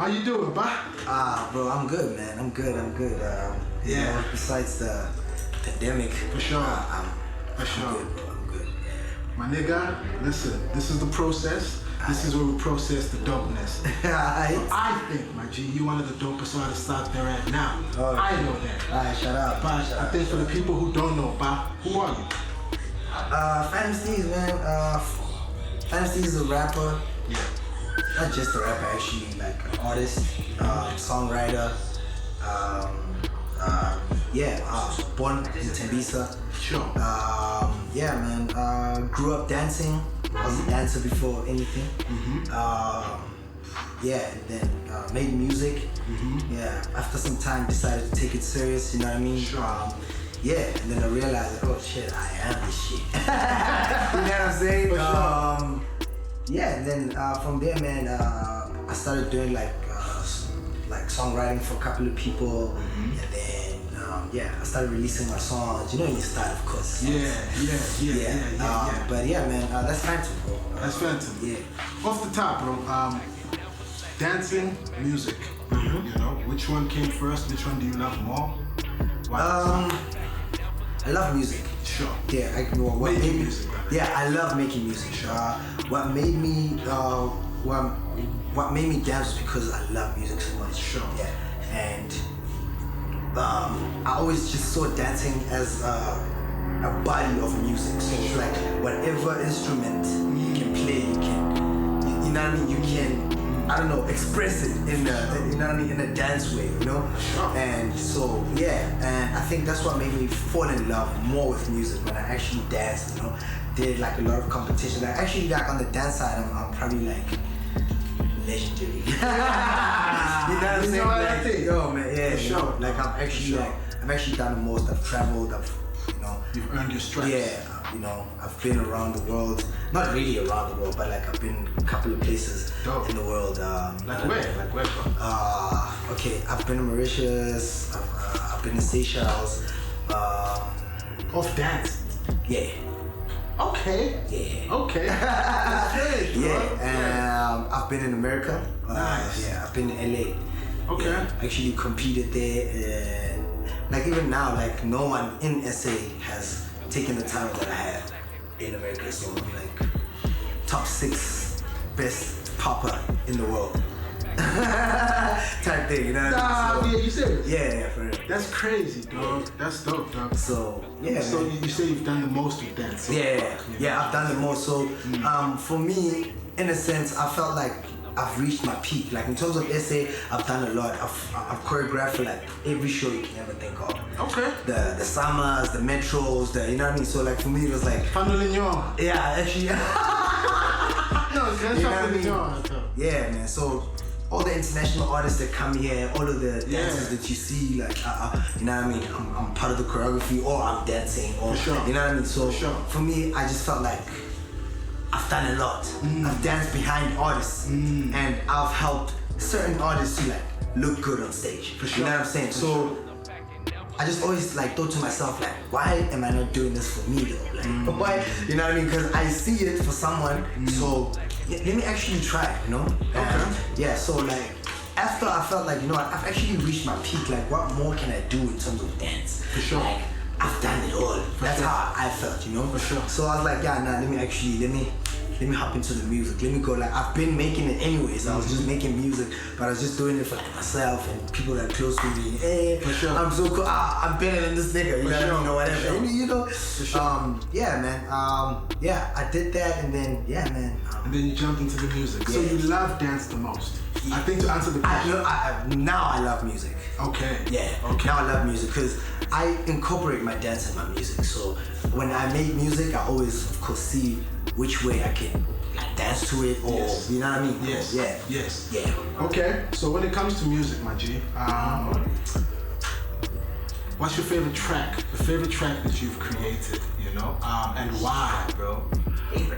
How you doing, bro? Bro, I'm good, man. I'm good. You know, besides the pandemic. For sure. I'm sure. good, bro. I'm good. My nigga, listen, this is the process. This is where we process the dopeness. I think, my G, you one of the dopest artists out there right now. Oh, I know that. Alright, shut up. But I think for the people who don't know, who are you? Steeze, man. Steeze is a rapper. Yeah. Not just a rapper, actually, like an artist, songwriter. Born in Timbisa. Sure. Yeah, man. Grew up dancing. I was a dancer before anything. And then made music. Yeah, after some time decided to take it serious, you know what I mean? Sure. And then I realized, oh shit, I am this shit. You know what I'm saying? For sure. And then from there, man, I started doing like songwriting for a couple of people, and then I started releasing my songs. You know, you start, of course. But yeah, man, that's Phantom, bro. That's Phantom. Yeah. Off the top, bro. Dancing, music. You know, which one came first? Which one do you love more? I love music. Sure. Yeah, making music. Yeah, I love making music. Sure. What made me dance was because I love music so much. Sure. Yeah, and I always just saw dancing as a body of music. So it's like whatever instrument you can play, you know what I mean. You can, I don't know, express it in a dance way, you know. Sure. And so and I think that's what made me fall in love more with music when I actually danced, you know. Did like a lot of competition. Like actually, like on the dance side, I'm probably like legendary. You know what I'm saying? Like, yo, man, yeah, sure. You know, like I've actually done the most. I've traveled. You've earned your stripes. Yeah, you know, I've been around the world. Not really around the world, but like I've been a couple of places in the world. Like where? Like where? Okay, I've been in Mauritius. I've been in Seychelles. Of dance. Yeah. Okay. Yeah. Okay. I've been in America. Nice. Yeah, I've been in LA. Okay. Yeah, actually competed there, and like even now, like no one in SA has taken the time that I had in America. So I'm like top 6 best popper in the world. Type thing, you know? Yeah, you serious? Yeah, for real. That's crazy, dog. That's dope, dog. So, yeah. So you say you've done the most with dance? So I've done the most. So, for me, in a sense, I felt like I've reached my peak. Like in terms of SA, I've done a lot. I've choreographed for like every show you can ever think of. Okay. The summers, the metros, you know what I mean? So like for me, it was like. Panolignon. Yeah, actually. No, it's you know what I mean? Yeah, man. So all the international artists that come here, all of the dances that you see, like, you know what I mean? I'm part of the choreography, or I'm dancing, or for sure. You know what I mean? So for me, I just felt like I've done a lot. I've danced behind artists, and I've helped certain artists to like look good on stage. For sure. You know what I'm saying? So I just always like thought to myself, like, why am I not doing this for me though? Like, why? You know what I mean? Because I see it for someone, so let me actually try, you know? Yeah, so like, after I felt like, you know what, I've actually reached my peak, like what more can I do in terms of dance? For sure. Like, I've done it all. That's how I felt, you know? For sure. So I was like, let me hop into the music. Let me go. Like I've been making it anyways. I was just making music, but I was just doing it for like myself and people that are close to me. Hey, for sure. I'm so cool. I'm better than this nigga. You know what I mean? Or whatever. Sure. You know. For sure. Yeah, man. I did that, and then man. And then you jumped into the music. So you love dance the most. I think to answer the question. Now I love music. Okay. Yeah. Okay. Now I love music because I incorporate my dance in my music. So when I make music, I always, of course, see which way I can like dance to it, or you know what I mean? Yes. Yeah. Yes. Yeah. Okay. So when it comes to music, my G, what's your favorite track? The favorite track that you've created, you know, and why, bro?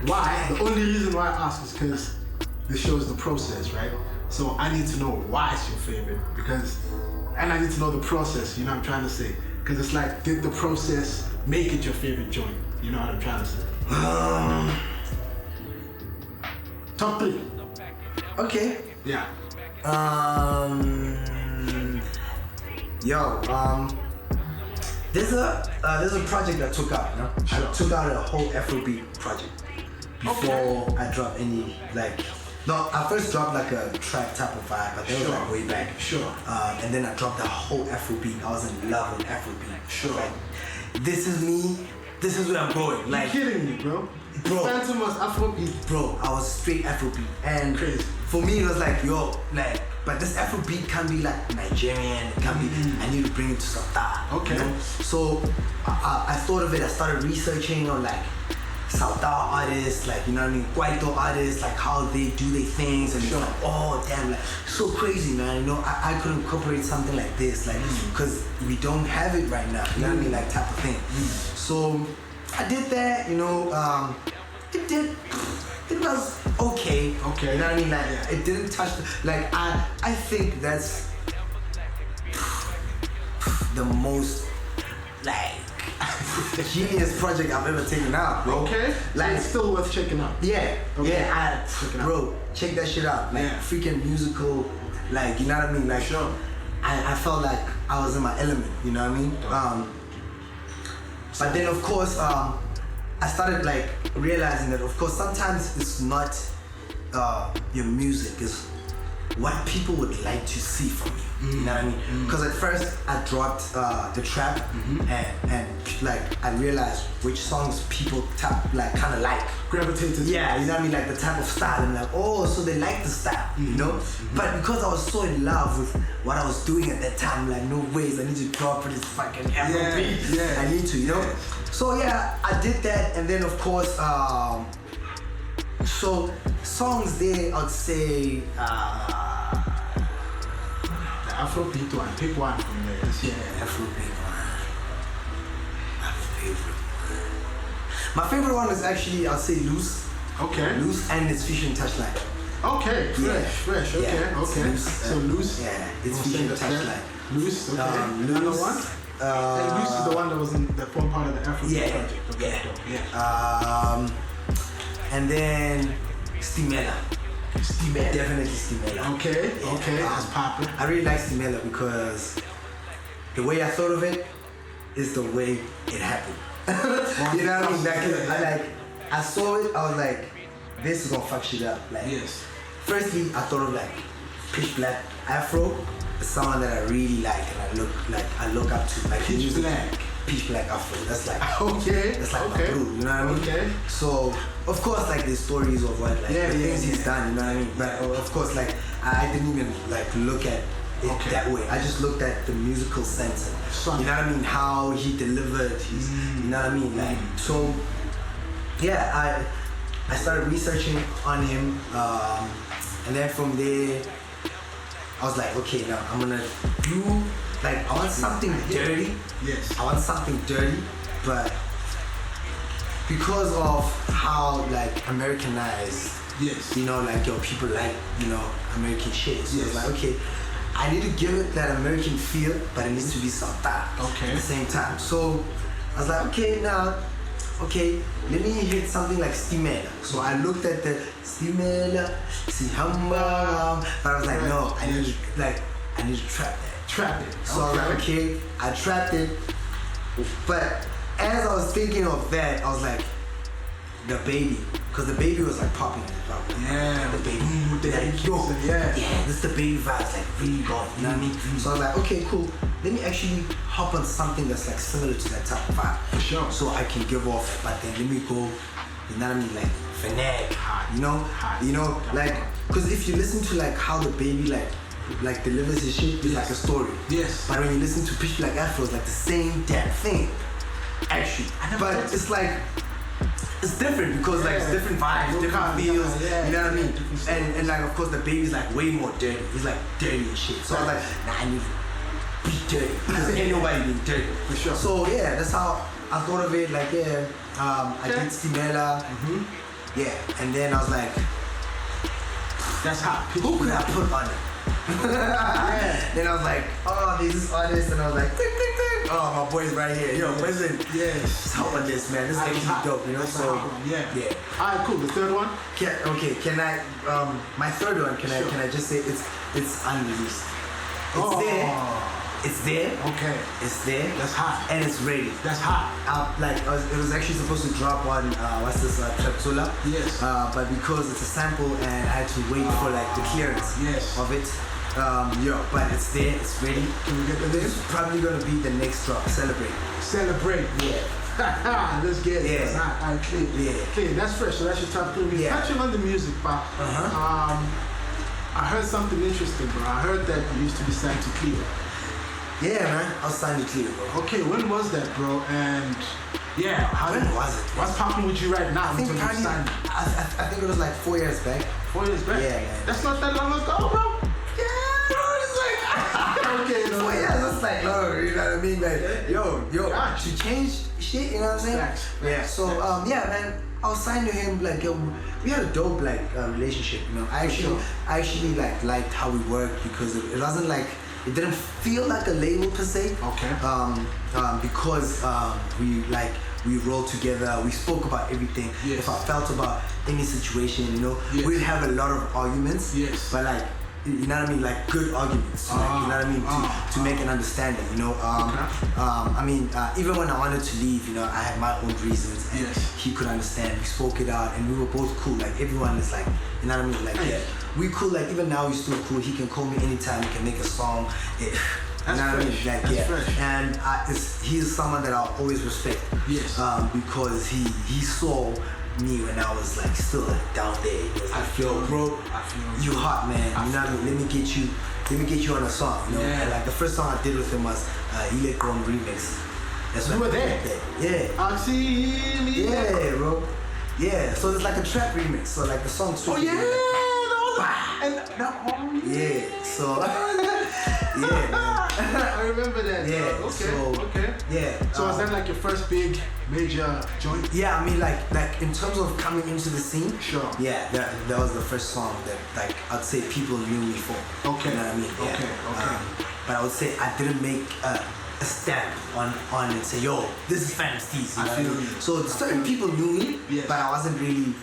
Why? The only reason why I ask is because this shows the process, right? So I need to know why it's your favorite, and I need to know the process. You know what I'm trying to say? Because it's like, did the process make it your favorite joint? You know what I'm trying to say? Top 3. Okay. Yeah. There's a project I took out, you know? Sure. I took out a whole Afrobeat project before I dropped any, like, no, I first dropped like a trap type of vibe, but that was like way back. Sure. And then I dropped the whole Afrobeat. I was in love with Afrobeat. Sure. Like, this is me, this is where I'm going. Like, you're kidding me, bro. Phantom was Afrobeat. Bro, I was straight Afrobeat. And crazy. For me, it was like, yo, like, but this Afrobeat can be like Nigerian, it can be, I need to bring it to South. Okay. You know? So I thought of it, I started researching on like South artists, like, you know what I mean, Kwaito artists, like how they do their things, and it's like, oh damn, like so crazy, man. You know, I could incorporate something like this, like, because we don't have it right now, you know what I mean, like type of thing. So I did that, you know, it was okay. Okay. You know what I mean? Like, it didn't touch, like, I think that's the most, like, genius project I've ever taken out, bro. Okay. Like, so it's still worth checking out. Yeah. Okay. Yeah. Bro, check that shit out. Like, freaking musical, like, you know what I mean? Like, sure. I felt like I was in my element, you know what I mean? But then, of course, I started like realizing that, of course, sometimes it's not your music, it's what people would like to see from you. You know what I mean? Because at first I dropped the trap, and like I realized which songs people kind of like. Gravitated. Yeah, you know what I mean? Like the type of style. And like, oh, so they like the style, you know? But because I was so in love with what I was doing at that time, like, no ways, I need to drop this fucking Afrobeat. Yeah. I need to, you know? So yeah, I did that, and then of course, so songs there, I'd say, the Afrobeat one. Pick one from there. Yeah, Afrobeat one. My favorite. My favorite one is actually, I'll say Loose. Okay. Loose and it's featuring Touchline. Okay, fresh. Okay, Yeah, okay. Loose, So Loose. Yeah, it's featuring Touchline. Loose. Okay. Loose. Another one. And Loose is the one that was in the form part of the Afrobeat project. Okay. Yeah. And then Stimela. Definitely Stimela. Okay. Yeah. Okay. That's popping. I really like Stimela because the way I thought of it is the way it happened. You know what I mean? I saw it, I was like, this is gonna fuck shit up. Like, yes. Firstly, I thought of like Pitch Black Afro, is someone that I really like and I look up to. Like Pitch Black. Pitch Black Afro. That's like That's like my bro, you know what I mean? Okay. So of course, like there's stories of what the things he's done, you know what I mean? But of course, like I didn't even like look at it that way. I just looked at the musical sense. You know what I mean? How he delivered his, you know what I mean? Like, so yeah, I started researching on him, and then from there I was like, okay, now I'm gonna do, like, I want something dirty. Yes. I want something dirty, but because of how like Americanized, yes, you know, like yo, people like, you know, American shit. So yes. it's like, okay, I need to give it that American feel, but it needs to be Southern okay. at the same time. So I was like, okay, let me hit something like Stimela. So I looked at the Stimela, Sihamba, but I was like, no, I need to trap that. Trap it. So I was like, okay, I trapped it. But as I was thinking of that, I was like, the baby, because the baby was like popping. Yeah, the baby. Like, yo, yeah, this the baby vibes, like really gone, you know what I mean? So I was like, okay, cool. Let me actually hop on something that's like similar to that type of vibe. For sure. So I can give off, but then let me go, you know what I mean, like finesse, you know, like, because if you listen to like how the baby like delivers his shit, it's like a story. Yes. But when you listen to Pitch Black Afro, it's like the same damn thing. Actually. But it's like, it's different because like it's different vibes, different feels, you know what I mean? And like of course the baby's like way more dirty. He's like dirty and shit. So I was like, nah, I need to be dirty. Because ain't nobody being dirty. For sure. So yeah, that's how I thought of it. Like I did Stimela. Yeah, and then I was like, that's hot. Who could I put on it? Then I was like, oh, there's this artist, and I was like, Oh, my boy's right here. Yo, listen. Yes. How about this, man? This is actually dope, you know? So, yeah. Alright, cool. The third one? Can I, my third one, can I just say it's unreleased. It's there. It's there. Okay. It's there. That's hot. And it's ready. That's hot. It was actually supposed to drop on Traptsula. Yes. But because it's a sample and I had to wait for like the clearance of it. But it's there. It's ready. Can we get the This is probably gonna be the next drop. Celebrate. Yeah. Let's get it. That's hot. All right, clean. Yeah. Clean. That's fresh. So that's your top 3. Yeah. Touching on the music, but I heard something interesting, bro. I heard that you used to be signed to Cleo. Yeah, man. I was signed to Cleo, bro. Okay, when was that, bro? And when was it? What's popping with you right now? I think it was like 4 years back. 4 years back? Yeah. That's not that long ago, bro. Yeah, bro. It's like okay, 4 years. It's like, oh, you know what I mean? Like, yo, she changed shit. You know what I'm saying? Facts. Yeah. So, man. I was signed to him, like, we had a dope, like, relationship, you know. I actually, like, liked how we worked because it wasn't like, it didn't feel like a label per se. Okay. Because we rolled together, we spoke about everything. Yes. If I felt about any situation, you know, we'd have a lot of arguments. Yes. But like, you know what I mean, like good arguments, like, you know what I mean, to make an understanding, you know. Even when I wanted to leave, you know, I had my own reasons, and he could understand. We spoke it out, and we were both cool. Like everyone is like, you know what I mean, like we cool. Like even now, we're still cool. He can call me anytime. He can make a song. You know what I mean? Like, That's fresh. And he's someone that I'll always respect. Yes. Because he saw me when I was like still like down there. He was like, yo, bro, you hot, man. You know what I mean? Let me get you on a song. You know? And like the first song I did with him was Ekhoneni remix. That's you were there. Yeah. I see me. Yeah, bro. Yeah. So it's like a trap remix. So like the song. Oh yeah. Yeah. So. Yeah, man. I remember that. Yeah. Okay. Yeah. So was that like your first big major joint? Yeah, I mean like in terms of coming into the scene. Sure. Yeah, that was the first song that like I'd say people knew me for. Okay. You know what I mean? Yeah. Okay. But I would say I didn't make a stamp on and say, yo, this is Phantom Steeze. I feel you. So certain people knew me, but I wasn't really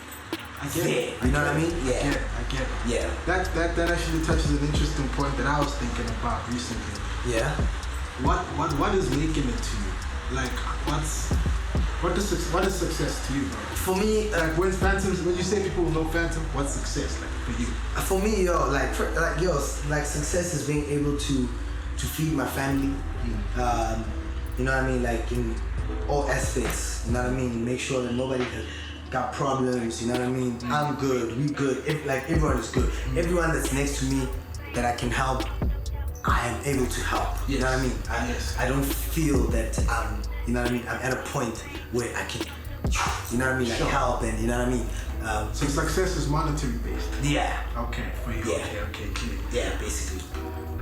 there. You know what I mean? Yeah. I get it. Yeah. That actually touches an interesting point that I was thinking about recently. Yeah. What is making it to you? Like what is success to you, bro? For me, like when you say people will know Phantom, what's success like for you? For me, success is being able to feed my family. You know what I mean? Like in all aspects. You know what I mean? Make sure that nobody has got problems. You know what I mean? I'm good. We good. Everyone is good. Everyone that's next to me that I can help, I am able to help. You know what I mean? I don't feel that you know what I mean? I'm at a point where I can, you know what I mean? Like help and you know what I mean? So success is monetary based? Yeah. Okay, for you. Yeah. Okay, clear. Yeah, basically.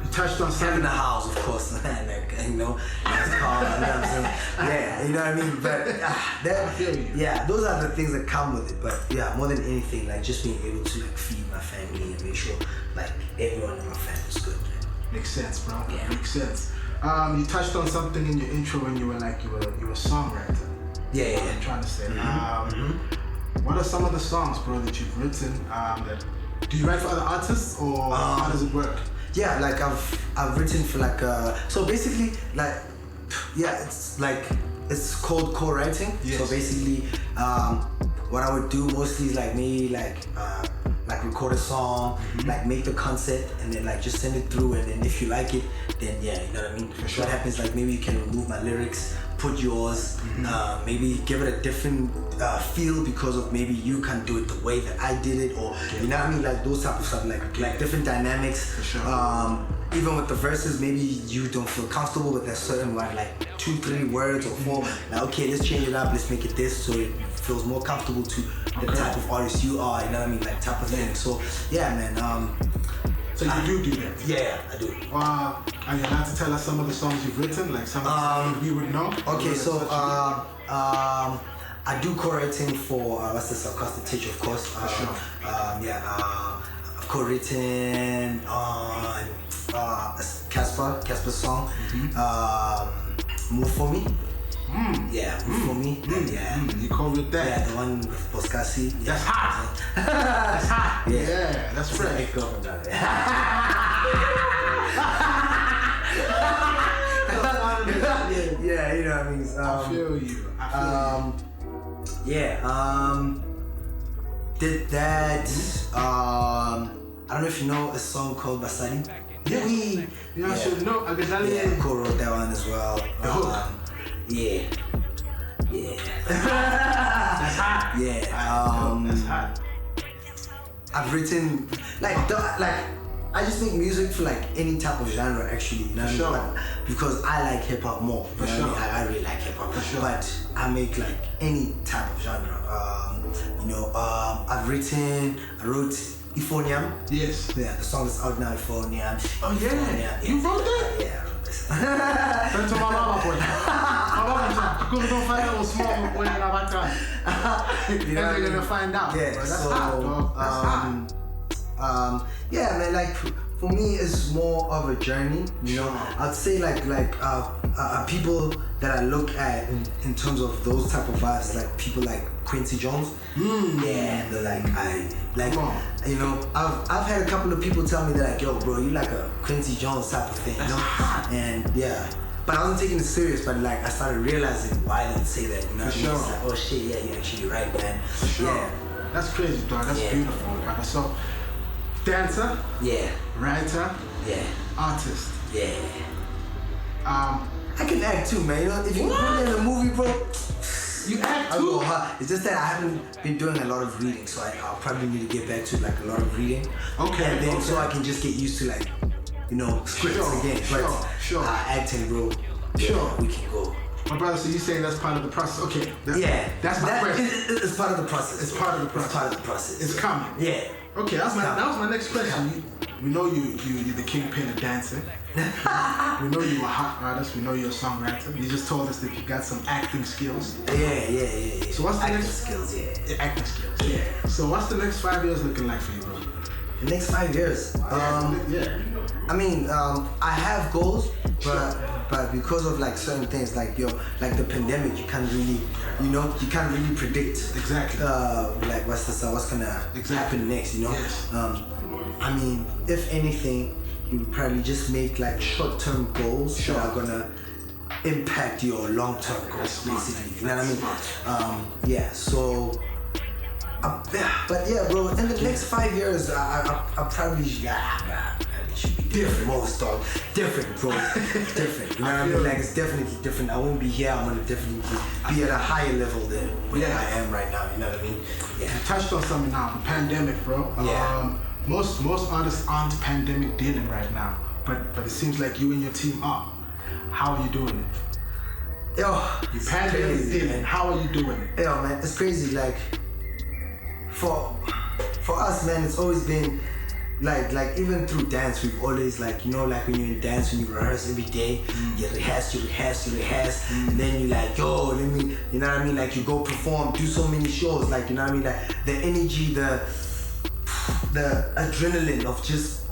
You touched on having a house, of course, like, you know, nice car, you know what I'm saying? Yeah, you know what I mean? But those are the things that come with it. But yeah, more than anything, like just being able to like feed my family and make sure like everyone in my family is good. Makes sense, bro. Yeah. Makes sense. You touched on something in your intro when you were like you were a songwriter. Yeah. I'm trying to say. What are some of the songs, bro, that you've written? Do you write for other artists or how does it work? Yeah, like I've written for like so basically like it's called Cowriting. Yes. So basically what I would do mostly is like maybe like record a song, like make the concept and then like just send it through and then if you like it then yeah, you know what I mean? For sure. What happens like maybe you can remove my lyrics, put yours, maybe give it a different feel because of maybe you can't do it the way that I did it or you know what I mean, like those type of stuff, like different dynamics. For sure. Even with the verses, maybe you don't feel comfortable with that certain word, like 2-3 words or 4. Like okay, let's change it up, let's make it this so it feels more comfortable to the type of artist you are, you know what I mean, like type of thing. So yeah, man. So you do that? Yeah, I do. Are you allowed to tell us some of the songs you've written, like some of the songs we would know? Okay, so I do co-writing for what's this? Acoustic Teacher, of course. For sure. I've co-written on Casper's song. Move For Me. Yeah, Move For Me. Yeah. You call it that? Yeah, the one with Poscasi. Yeah. That's hot. That's hot. Yeah, that's fresh. Yeah, you know what I mean. I feel you. Did that. I don't know if you know a song called Basani. Yes. You know, I should know. I guess Yeah, co-wrote that one as well. The hook. Yeah. That's hot. Yeah. That's hot. I've written I just make music for like any type of genre actually. You know what I mean? Sure. Like, because I like hip hop more. You know what I mean? I really like hip hop. Sure. But I make like any type of genre. I wrote Ephonia. Yes. Yeah, the song is out now, Ephonia. Oh yeah. Ephonia. You wrote that? Yeah, I wrote this. Don't tell my mama boy. My mama because don't find out small boy in our time. You know, they're gonna find out. Yeah, bro. That's so hot, bro. That's hot. Yeah, man. Like for me, it's more of a journey. You know, I'd say like people that I look at in terms of those type of vibes, like people like Quincy Jones. Yeah, they're you know, I've had a couple of people tell me that like, yo, bro, you like a Quincy Jones type of thing, you know? And yeah. But I wasn't taking it serious, but like I started realizing why I didn't say that, you know? For sure. It's like, oh shit, yeah, you're actually right, man. For sure. Yeah. That's crazy, dog. That's beautiful, brother. So, dancer, Yeah. writer, Yeah. artist. Yeah. I can act too, man. You know, if you put me in a movie, bro, you act I'll too? go hard. It's just that I haven't been doing a lot of reading, so I'll probably need to get back to like a lot of reading. Okay. And then so I can just get used to like, you know, scripts again. But Sure. Acting, bro. Sure. We can go. My brother, so you saying that's part of the process? Okay. That's my question. It's part of the process. It's part of the process. It's part of the process. It's coming. Yeah. Okay, that was my next question. We know you're the kingpin of dancing. We know you're a hot artist. We know you're a songwriter. You just told us that you got some acting skills. Yeah. So what's the acting next skills? Yeah. Acting skills. Yeah. So what's the next 5 years looking like for you, bro? The next 5 years. I mean, I have goals, but because of like certain things, like the pandemic, you can't really predict exactly like what's gonna happen next, you know. Yes. I mean, if anything, you would probably just make like short-term goals that are gonna impact your long-term goals, basically. You know what I mean? Yeah. So. But yeah, bro. In the next 5 years, I probably should be different, most dog. Different, bro. Different. You know what I mean? Like it's definitely different. I won't be here. I'm gonna definitely be at a higher level than where I am right now. You know what I mean? Yeah. You touched on something now. The pandemic, bro. Yeah. Most artists aren't pandemic dealing right now, but it seems like you and your team are. How are you doing it? Yo, you pandemic dealing. Man. How are you doing it? Yo, man, it's crazy. Like for us, man, it's always been like even through dance, we've always like, you know, like when you're in dance, when you rehearse every day, you rehearse, and then you like, yo, let me, you know what I mean? Like you go perform, do so many shows, like, you know what I mean? Like the energy, the adrenaline of just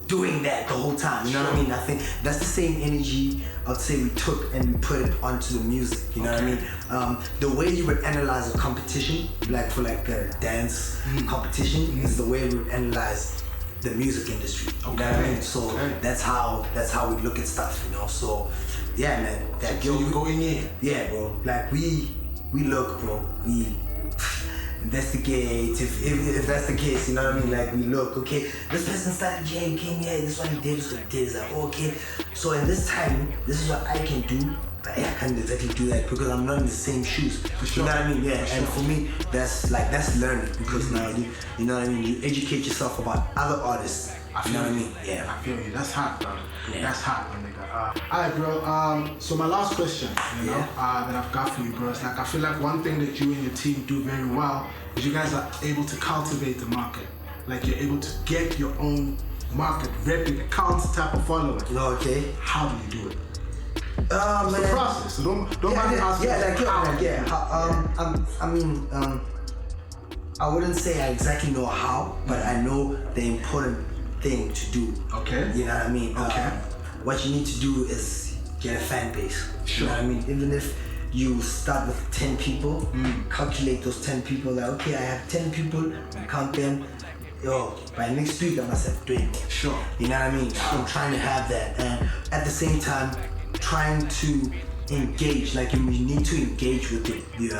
doing that the whole time, you know what I mean? I think that's the same energy I'd say we took and we put it onto the music, you know what I mean? The way you would analyze a competition, like for like a dance competition, is the way we would analyze the music industry. You know what I mean? So that's how we look at stuff, you know? So yeah, man. That so you going in? Yeah, bro. Like we look, bro. We investigate if that's the case, you know what I mean? Like we look, okay, this person started here, came here, this one he did, this one he did. It's like, okay, so in this time, this is what I can do, but I can't exactly do that because I'm not in the same shoes. For sure. You know what I mean? Yeah, and for me, that's learning because now you know what I mean? You educate yourself about other artists. You know what I mean? Yeah. I feel you. That's hot, bro. Yeah. That's hot, my nigga. Alright, bro. So my last question, you know, that I've got for you, bro, is like I feel like one thing that you and your team do very well is you guys are able to cultivate the market. Like you're able to get your own market, revenue, accounts type of followers. Okay. How do you do it? It's man. the process. So don't mind me asking. I wouldn't say I exactly know how, but I know the important thing to do. Okay. You know what I mean? Okay. What you need to do is get a fan base. Sure. You know what I mean? Even if you start with 10 people, calculate those 10 people, like, okay, I have 10 people, I count them, yo, by next week I must have 20. Sure. You know what I mean? I'm trying to have that, and at the same time, trying to engage, like you need to engage with your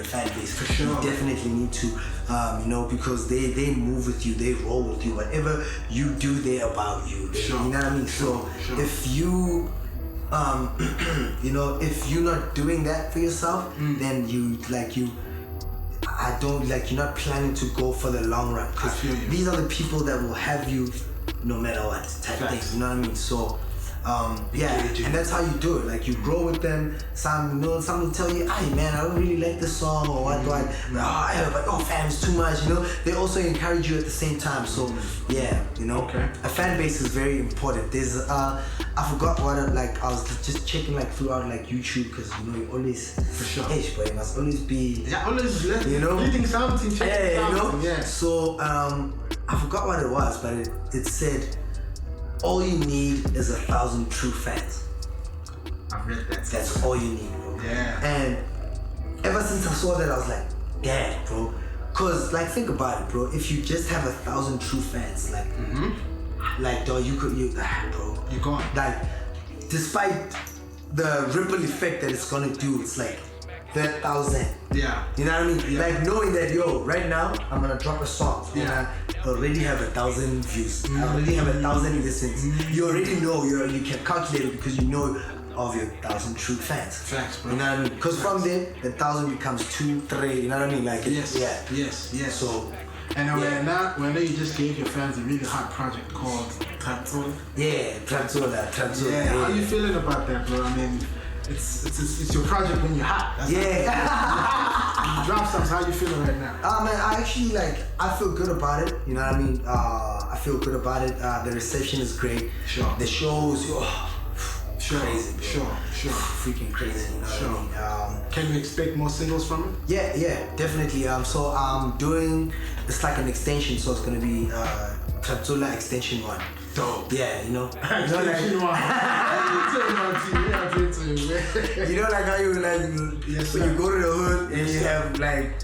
fan base. For sure. You definitely need to, you know, because they move with you, they roll with you. Whatever you do, they're about you. Sure. You know what I mean? Sure. So if you, you know, if you're not doing that for yourself, then you're not planning to go for the long run. Because these are the people that will have you no matter what type thing. You know what I mean? So. And that's how you do it. Like you grow with them. Some will tell you, "Hey man, I don't really like this song," or what? Fam, it's too much. You know, they also encourage you at the same time. So yeah, you know, a fan base is very important. There's I forgot what I was just checking like throughout like YouTube, because you know you always for sure. But you must always be always you know reading something. You know. Yeah. So I forgot what it was, but it said, all you need is 1,000 true fans. I've read that. That's all you need, bro. Yeah. And ever since I saw that, I was like, damn, bro. Cause like, think about it, bro. If you just have 1,000 true fans, like, dog, bro. You're gone. Like, despite the ripple effect that it's gonna do, it's like 1,000. Yeah. You know what I mean? Yeah. Like knowing that, yo, right now I'm gonna drop a song. Yeah. I already have 1,000 views. I already have 1,000 listens. You already know. You can calculate it because you know of your 1,000 true fans. Facts, bro. You know what I mean? Because from there, the 1,000 becomes 2, 3. You know what I mean? Like yes. So. And when you just gave your fans a really hot project called Traptsula. Yeah, Traptsula. Yeah. How you feeling about that, bro? I mean, it's your project when you're hot. That's you drop something. How you feeling right now? Man, I actually I feel good about it. You know what I mean? I feel good about it. The reception is great. Sure. The shows, crazy, bro. Sure. Freaking crazy. You know what I mean? Can we expect more singles from it? Yeah, definitely. So I'm doing, it's like an extension. So it's gonna be Traptsula Extension 1. Dope. Yeah, you know. Extension 1. You know, like how you so you go to the hood and you have like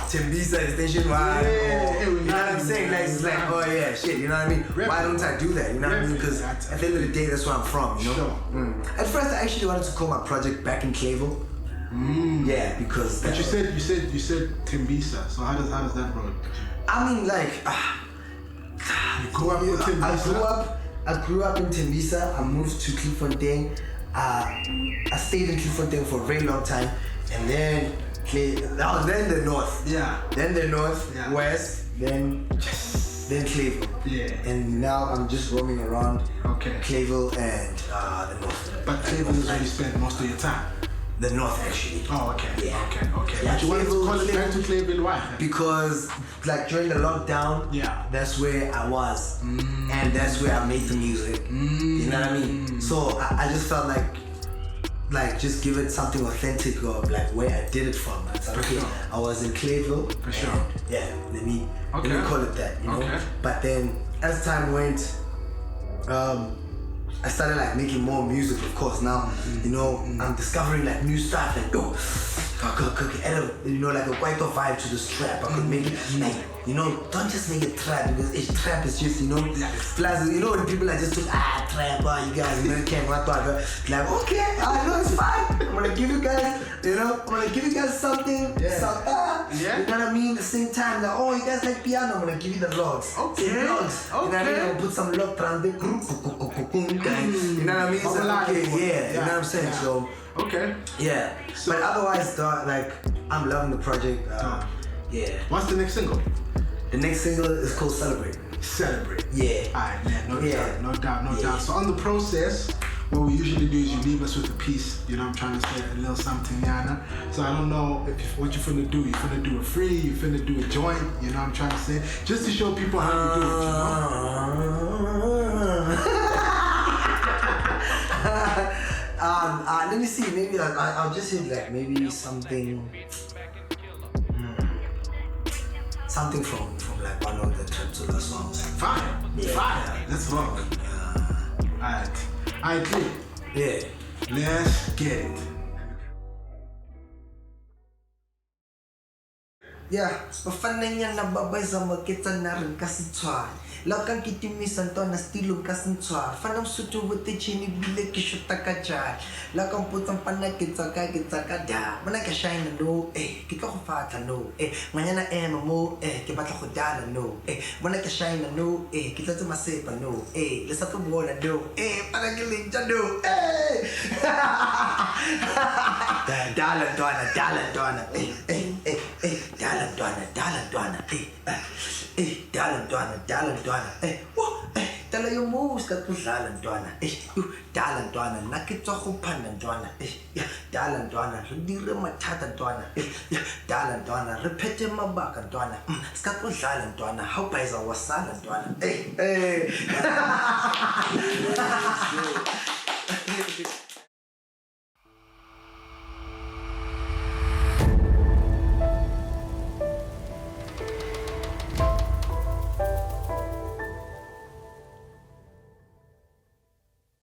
Timbisa Extension 1. You know what I'm saying? Like it's like, oh yeah, shit. You know what I mean? Why don't I do that? You know what I mean? Because at the end of the day, that's where I'm from. You know. Sure. At first, I actually wanted to call my project Back in Clayville. Yeah, because. But you said Timbisa. So how does that roll? I mean, like. You grew up in Timbisa? I grew up in Timbisa. I moved to Klipfontein. I stayed in Klipfontein for a very long time, and then the north. Yeah. Then the north, west, then Clayville. Yeah. And now I'm just roaming around. Okay. Clayville and the north. But Clayville is where you spend most of your time. The north, actually. Oh, okay. Yeah. Okay. Yeah, But you wanted to call it Back to Clayville, why? Because, like, during the lockdown, that's where I was. And that's where I made the music. You know what I mean? So, I just felt like, just give it something authentic of, like, where I did it from. It's like, okay, I was in Clayville. For sure. Yeah, let me call it that, you know? Okay. But then, as time went, I started like making more music, of course. Now, you know, I'm discovering like new stuff. Like, I could add like a quite vibe to this trap. I could make it like, you know, don't just make it trap, because it's trap is just, you know, plus, you know, when people are just trap, you guys, you know, can't like, okay, I know it's fine. I'm gonna give you guys, you know, something, you know what I mean? At the same time, like, oh, you guys like piano, I'm gonna give you the logs. Okay. You know what I mean? I'm gonna put some log trans, you know what I mean? So, okay, you know what I'm saying? So, okay. Yeah. So, but otherwise, like, I'm loving the project. Yeah. What's the next single? The next single is called Celebrate. Celebrate. Yeah. Alright, man. No doubt. So on the process, what we usually do is you leave us with a piece. You know, I'm trying to say a little something, Yana. So I don't know what you finna do. You finna do a free? You finna do a joint? You know what I'm trying to say? Just to show people how you do it, you know? Let me see. Maybe I'll just hit like maybe something from like one of the Traptsula songs. Fire. Let's rock. Alright, Peep. Yeah. Let's get it. Yeah, spafananya na babay sa makita na rin kasi tsar. Lakang kitimisan to na stilong kasing tsar. Fanang sutu wate chini bile kishuta ka dyan. Lakang putang panakit sa da. Mana ka shine na no, kita ko fata no. Manya na mo, kibata ko dala no. Mana ka shine na no, kita sa masepa no. Lesa to bola no. Panagiling dyan no. Dalan doana. Dalan doana. Tala yung moves ka to dalan doana. Dalan doana. Nakita ko panan doana. Dalan doana. Hindi rin matata doana. Dalan doana. Repete mabakan doana. Skat ko dalan doana. How pa isa wasalan doana.